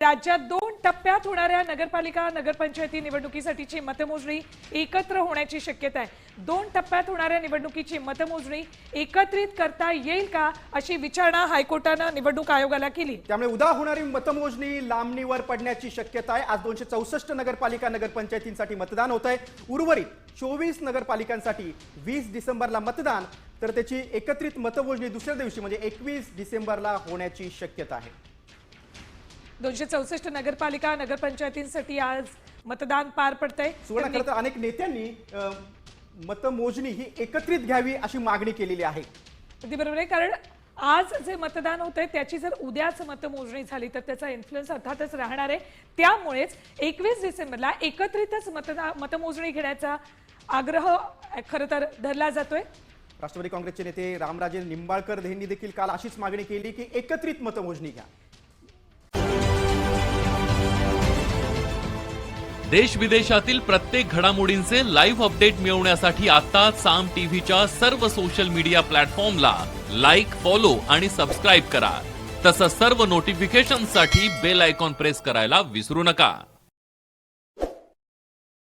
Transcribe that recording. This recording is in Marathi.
राज्यात 2 टप्प्यात होणाऱ्या नगरपालिका नगरपंचायती निवडणुकीसाठीची मतमोजणी एकत्र होण्याची शक्यता आहे। 2 टप्प्यात होणाऱ्या निवडणुकीची मतमोजणी एकत्रित करता येईल का अशी विचारणा हायकोर्टाने निवडणूक आयोगाला केली। त्यामुळे उद्या होणारी मतमोजणी लांबणीवर पडण्याची शक्यता आहे। आज 264 नगरपालिका नगरपंचायतींसाठी मतदान होत आहे। उर्वरित 24 नगरपालिकांसाठी 20 डिसेंबरला मतदान, तर त्याची एकत्रित मतमोजणी दुसऱ्या दिवशी म्हणजे 21 डिसेंबरला होण्याची शक्यता आहे। 264 नगरपालिका नगरपंचायतींसाठी आज मतदान पार पडतंय। सुवर्ण, खरं तर अनेक नेत्यांनी मतमोजणी ही एकत्रित घ्यावी अशी मागणी केलेली आहे। अगदी बरोबर आहे, कारण आज जे मतदान होतंय त्याची जर उद्याच मतमोजणी झाली तर त्याचा इन्फ्लुएन्स अर्थातच राहणार आहे। त्यामुळेच 21 डिसेंबरला एकत्रितच मतमोजणी घेण्याचा आग्रह खरं तर धरला जातोय। राष्ट्रवादी काँग्रेसचे नेते रामराजे निंबाळकर यांनी देखील काल अशीच मागणी केली की एकत्रित मतमोजणी घ्या। देश विदेशातील प्रत्येक घडामोडींचे लाईव्ह अपडेट मिळवण्यासाठी आता साम टीव्हीच्या सर्व सोशल मीडिया प्लॅटफॉर्मला लाईक, फॉलो आणि सबस्क्राईब करा। तसंच सर्व नोटिफिकेशनसाठी बेल आयकॉन प्रेस करायला विसरू नका।